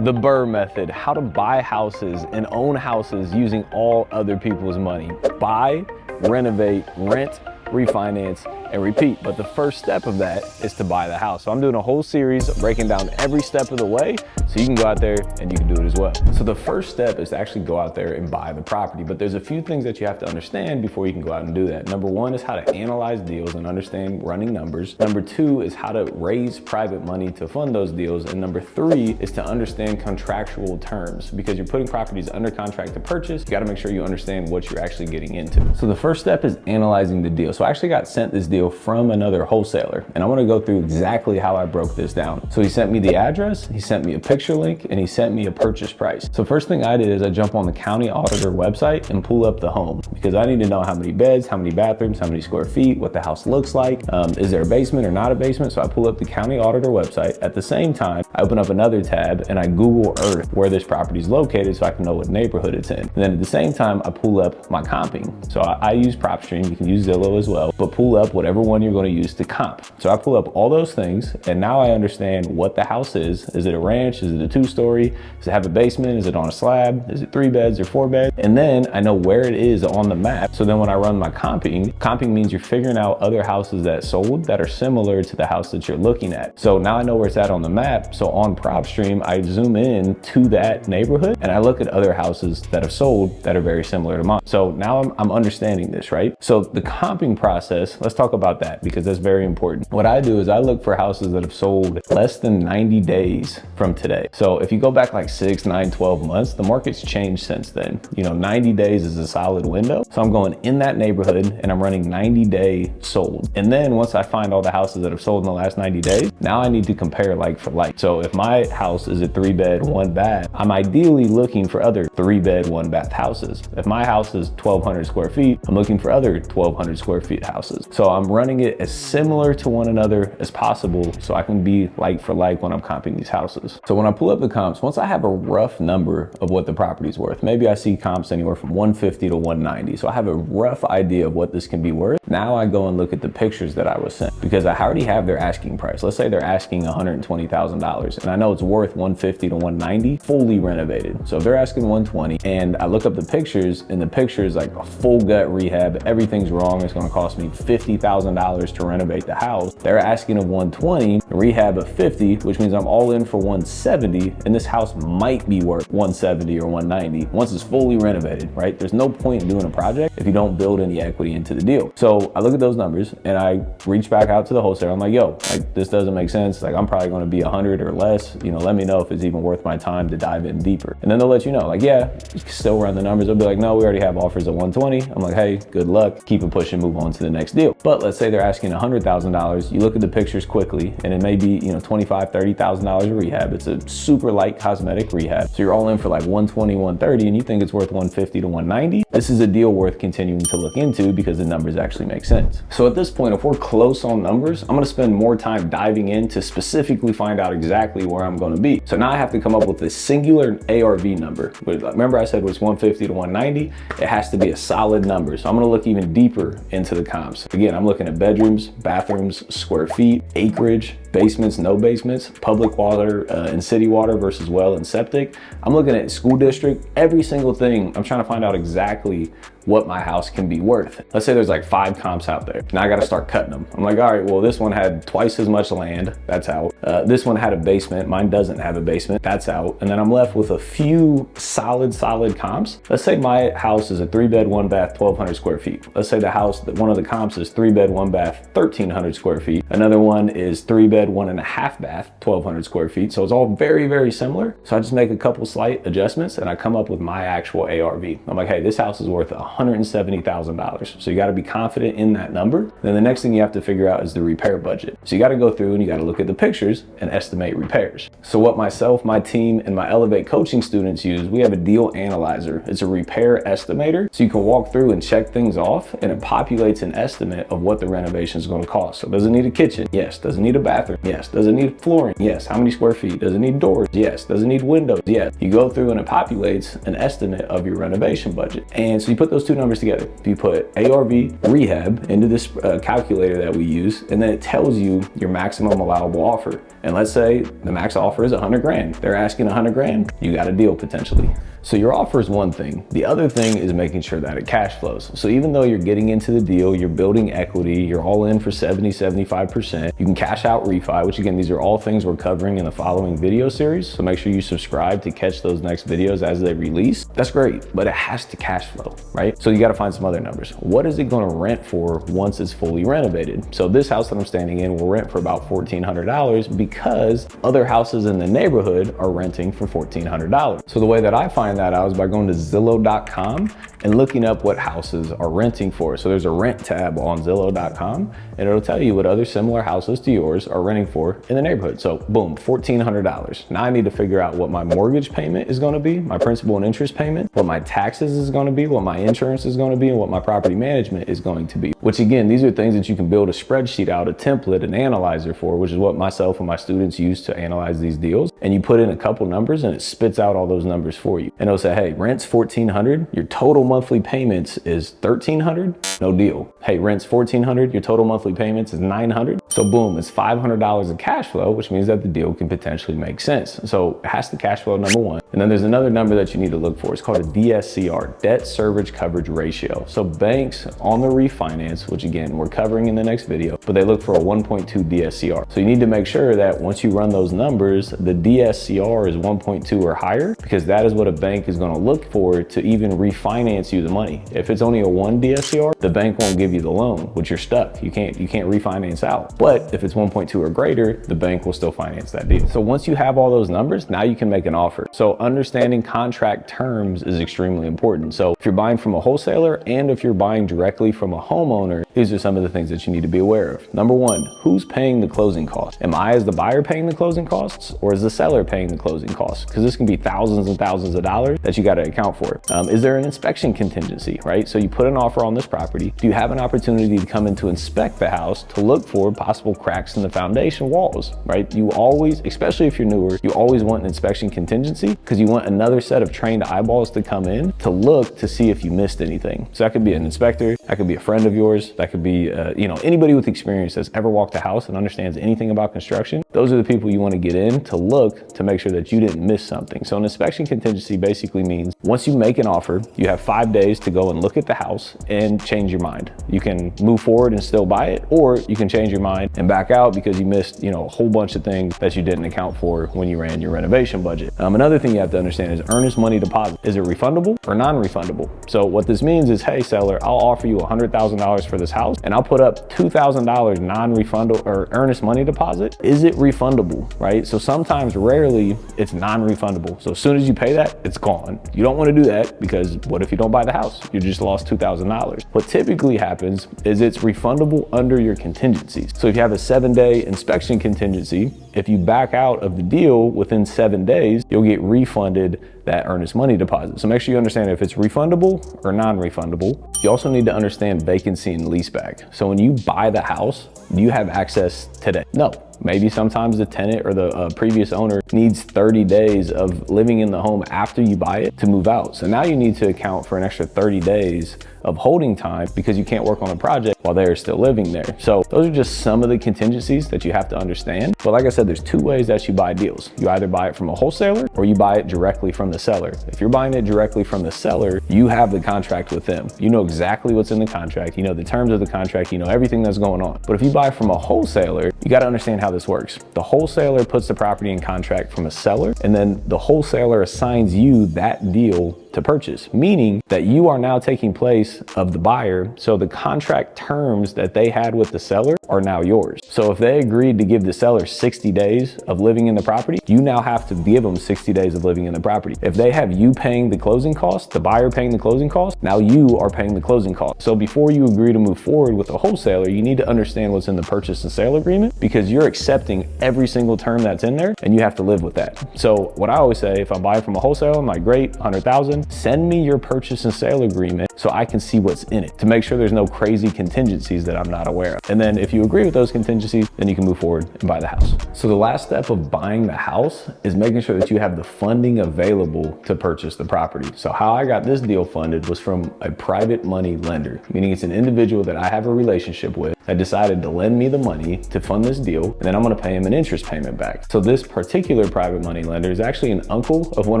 The BRRRR method, how to buy houses and own houses using all other people's money. Buy, renovate, rent, refinance, and repeat. But the first step of that is to buy the house. So I'm doing a whole series breaking down every step of the way so you can go out there and you can do it as well. So the first step is to actually go out there and buy the property. But there's a few things that you have to understand before you can go out and do that. Number one is how to analyze deals and understand running numbers. Number two is how to raise private money to fund those deals. And number three is to understand contractual terms, because you're putting properties under contract to purchase. You got to make sure you understand what you're actually getting into. So the first step is analyzing the deal. So I actually got sent this deal from another wholesaler, and I want to go through exactly how I broke this down. So he sent me the address, he sent me a picture link, and he sent me a purchase price. So first thing I did is I jump on the county auditor website and pull up the home, because I need to know how many beds, how many bathrooms, how many square feet, what the house looks like. Is there a basement or not a basement? So I pull up the county auditor website. At the same time, I open up another tab and I Google Earth where this property is located so I can know what neighborhood it's in. And then at the same time, I pull up my comping. So I use Propstream, you can use Zillow as well, but pull up whatever one you're going to use to comp. So I pull up all those things, and now I understand what the house is. Is it a ranch? Is it a two-story? Does it have a basement? Is it on a slab? Is it 3 beds or 4 beds? And then I know where it is on the map. So then when I run my comping means you're figuring out other houses that sold that are similar to the house that you're looking at. So now I know where it's at on the map. So on Propstream, I zoom in to that neighborhood and I look at other houses that have sold that are very similar to mine. So now I'm understanding this, right? So the comping process, let's talk about that because that's very important. What I do is I look for houses that have sold less than 90 days from today. So if you go back like 6, 9, 12 months, the market's changed since then. 90 days is a solid window. So I'm going in that neighborhood and I'm running 90-day sold. And then once I find all the houses that have sold in the last 90 days, now I need to compare like for like. So if my house is a 3-bed, 1-bath, I'm ideally looking for other 3-bed, 1-bath houses. If my house is 1,200 square feet, I'm looking for other 1,200 square feet houses. So I'm running it as similar to one another as possible so I can be like for like when I'm comping these houses. So when I pull up the comps, once I have a rough number of what the property's worth, maybe I see comps anywhere from 150 to 190. So I have a rough idea of what this can be worth. Now I go and look at the pictures that I was sent because I already have their asking price. Let's say they're asking $120,000 and I know it's worth 150 to 190 fully renovated. So if they're asking 120 and I look up the pictures and the picture is like a full gut rehab, everything's wrong, it's going to cost me $50,000 to renovate the house. They're asking of 120, rehab of 50, which means I'm all in for 170, and this house might be worth 170 or 190 once it's fully renovated, right? There's no point in doing a project if you don't build any equity into the deal. So I look at those numbers and I reach back out to the wholesaler. I'm like, yo, like this doesn't make sense. Like I'm probably going to be 100 or less. Let me know if it's even worth my time to dive in deeper. And then they'll let you know, like, yeah, you can still run the numbers. They'll be like, no, we already have offers at 120. I'm like, hey, good luck. Keep it pushing, move on to the next deal. But let's say they're asking $100,000. You look at the pictures quickly and it may be, $25,000, $30,000 of rehab. It's a super light cosmetic rehab. So you're all in for like 120, 130, and you think it's worth 150 to 190. This is a deal worth continuing to look into because the numbers actually make sense. So at this point, if we're close on numbers, I'm going to spend more time diving in to specifically find out exactly where I'm going to be. So now I have to come up with a singular ARV number. Remember I said it was 150 to 190. It has to be a solid number. So I'm going to look even deeper into the comps. Again, I'm looking at bedrooms, bathrooms, square feet, acreage, basements, no basements, public water and city water versus well and septic. I'm looking at school district, every single thing. I'm trying to find out exactly what my house can be worth. Let's say there's like 5 comps out there. Now I got to start cutting them. I'm like, all right, well, this one had twice as much land. That's out. This one had a basement. Mine doesn't have a basement. That's out. And then I'm left with a few solid comps. Let's say my house is a 3-bed, 1-bath, 1,200 square feet. Let's say the house, one of the comps is 3-bed, 1-bath, 1,300 square feet. Another one is 3-bed, 1.5 bath, 1,200 square feet. So it's all very similar. So I just make a couple slight adjustments and I come up with my actual ARV. I'm like, hey, this house is worth $170,000. So you got to be confident in that number. Then the next thing you have to figure out is the repair budget. So you got to go through and you got to look at the pictures and estimate repairs. So what myself, my team, and my Elevate coaching students use, we have a deal analyzer. It's a repair estimator. So you can walk through and check things off and it populates an estimate of what the renovation is going to cost. So does it need a kitchen? Yes. Does it need a bathroom? bathroom? Yes. Does it need flooring? Yes. How many square feet? Does it need doors? Yes. Does it need windows? Yes. You go through and it populates an estimate of your renovation budget. And so you put those two numbers together. You put ARV rehab into this calculator that we use, and then it tells you your maximum allowable offer. And let's say the max offer is 100 grand. They're asking 100 grand, you got a deal potentially. So your offer is one thing. The other thing is making sure that it cash flows. So even though you're getting into the deal, you're building equity, you're all in for 70, 75%. You can cash out refi, which again, these are all things we're covering in the following video series. So make sure you subscribe to catch those next videos as they release. That's great, but it has to cash flow, right? So you gotta find some other numbers. What is it gonna rent for once it's fully renovated? So this house that I'm standing in will rent for about $1,400 because other houses in the neighborhood are renting for $1,400. So the way that I find that out is by going to Zillow.com and looking up what houses are renting for. So there's a rent tab on Zillow.com and it'll tell you what other similar houses to yours are renting for in the neighborhood. So boom, $1,400. Now I need to figure out what my mortgage payment is gonna be, my principal and interest payment, what my taxes is gonna be, what my insurance is gonna be, and what my property management is going to be. Which again, these are things that you can build a spreadsheet out, a template, an analyzer for, which is what myself and my students use to analyze these deals. And you put in a couple numbers and it spits out all those numbers for you. And it'll say, hey, rent's $1,400, your total monthly payments is $1,300, no deal. Hey, rent's $1,400, your total monthly payments is $900. So boom, it's $500 in cash flow, which means that the deal can potentially make sense. So it has to cash flow, number one. And then there's another number that you need to look for. It's called a DSCR, debt service coverage ratio. So banks on the refinance, which again, we're covering in the next video, but they look for a 1.2 DSCR. So you need to make sure that once you run those numbers, the DSCR is 1.2 or higher, because that is what a bank is gonna look for to even refinance you the money. If it's only a 1 DSCR, the bank won't give you the loan, which you're stuck. You can't refinance out. But if it's 1.2 or greater, the bank will still finance that deal. So once you have all those numbers, now you can make an offer. So understanding contract terms is extremely important. So if you're buying from a wholesaler and if you're buying directly from a homeowner, these are some of the things that you need to be aware of. Number one, who's paying the closing costs? Am I as the buyer paying the closing costs, or is the seller paying the closing costs? Because this can be thousands and thousands of dollars that you got to account for. Is there an inspection contingency, right? So you put an offer on this property. Do you have an opportunity to come in to inspect the house to look for possible cracks in the foundation walls, right? You always, especially if you're newer, you always want an inspection contingency because you want another set of trained eyeballs to come in to look to see if you missed anything. So that could be an inspector, that could be a friend of yours, that could be anybody with experience that's ever walked a house and understands anything about construction. Those are the people you want to get in to look to make sure that you didn't miss something. So an inspection contingency basically means once you make an offer, you have 5 days to go and look at the house and change your mind. You can move forward and still buy it, or you can change your mind and back out because you missed, a whole bunch of things that you didn't account for when you ran your renovation budget. Another thing you have to understand is earnest money deposit. Is it refundable or non-refundable? So what this means is, hey seller, I'll offer you $100,000 for this house and I'll put up $2,000 non-refundable or earnest money deposit. Is it refundable, right? So sometimes, rarely, it's non-refundable. So as soon as you pay that, it's gone. You don't want to do that because what if you don't buy the house? You just lost $2,000. What typically happens is it's refundable under your contingencies. So if you have a 7-day inspection contingency, if you back out of the deal within 7 days, you'll get refunded that earnest money deposit. So make sure you understand if it's refundable or non-refundable. You also need to understand vacancy and leaseback. So when you buy the house, do you have access today? No. Maybe sometimes the tenant or the previous owner needs 30 days of living in the home after you buy it to move out. So now you need to account for an extra 30 days of holding time because you can't work on a project while they're still living there. So those are just some of the contingencies that you have to understand. But like I said, there's 2 ways that you buy deals. You either buy it from a wholesaler or you buy it directly from the seller. If you're buying it directly from the seller, you have the contract with them. You know exactly what's in the contract. You know the terms of the contract. You know everything that's going on. But if you buy from a wholesaler, you got to understand how this works. The wholesaler puts the property in contract from a seller, and then the wholesaler assigns you that deal to purchase, meaning that you are now taking place of the buyer. So the contract terms that they had with the seller are now yours. So if they agreed to give the seller 60 days of living in the property, you now have to give them 60 days of living in the property. If they have you paying the closing costs, the buyer paying the closing costs, now you are paying the closing costs. So before you agree to move forward with a wholesaler, you need to understand what's in the purchase and sale agreement, because you're accepting every single term that's in there and you have to live with that. So what I always say, if I buy from a wholesaler, I'm like, great, 100,000, send me your purchase and sale agreement so I can see what's in it to make sure there's no crazy contingencies that I'm not aware of. And then if if you agree with those contingencies, then you can move forward and buy the house. So the last step of buying the house is making sure that you have the funding available to purchase the property. So how I got this deal funded was from a private money lender, meaning it's an individual that I have a relationship with that decided to lend me the money to fund this deal, and then I'm gonna pay him an interest payment back. So this particular private money lender is actually an uncle of one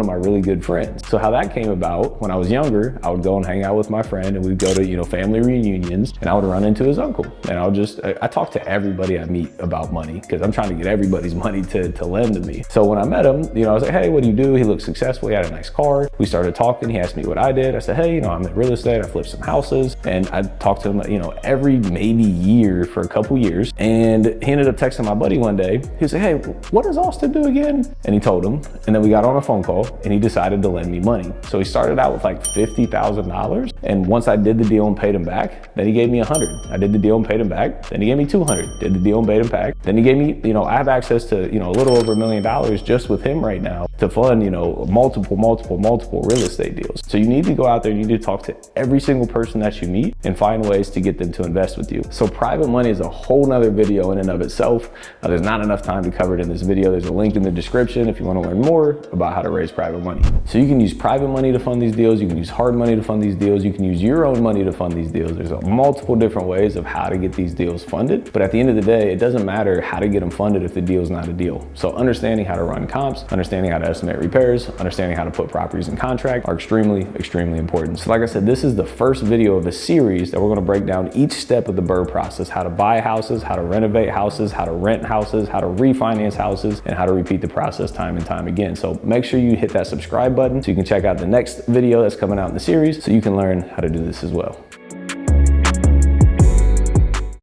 of my really good friends. So how that came about, when I was younger, I would go and hang out with my friend, and we'd go to, you know, family reunions, and I would run into his uncle. And I talk to everybody I meet about money, because I'm trying to get everybody's money to lend to me. So when I met him, you know, I was like, hey, what do you do? He looked successful, he had a nice car. We started talking, he asked me what I did. I said, hey, you know, I'm in real estate, I flipped some houses. And I talked to him, you know, every maybe year for a couple years. And he ended up texting my buddy one day. He was like, hey, what does Austin do again? And he told him, and then we got on a phone call, and he decided to lend me money. So he started out with like $50,000. And once I did the deal and paid him back, then he gave me 100. I did the deal and paid him back. Then he gave me 200. Did the deal and paid him back. Then he gave me, you know, I have access to, you know, a little over $1 million just with him right now to fund, you know, multiple real estate deals. So you need to go out there, you need to talk to every single person that you meet and find ways to get them to invest with you. So private money is a whole nother video in and of itself. There's not enough time to cover it in this video. There's a link in the description if you want to learn more about how to raise private money. So you can use private money to fund these deals. You can use hard money to fund these deals. You can use your own money to fund these deals. There's multiple different ways of how to get these deals funded. But at the end of the day, it doesn't matter how to get them funded if the deal's not a deal. So understanding how to run comps, understanding how to estimate repairs, understanding how to put properties in contract are extremely important. So like I said, this is the first video of a series that we're going to break down each step of the BRRRR process: how to buy houses, how to renovate houses, how to rent houses, how to refinance houses, and how to repeat the process time and time again. So make sure you hit that subscribe button so you can check out the next video that's coming out in the series so you can learn how to do this as well.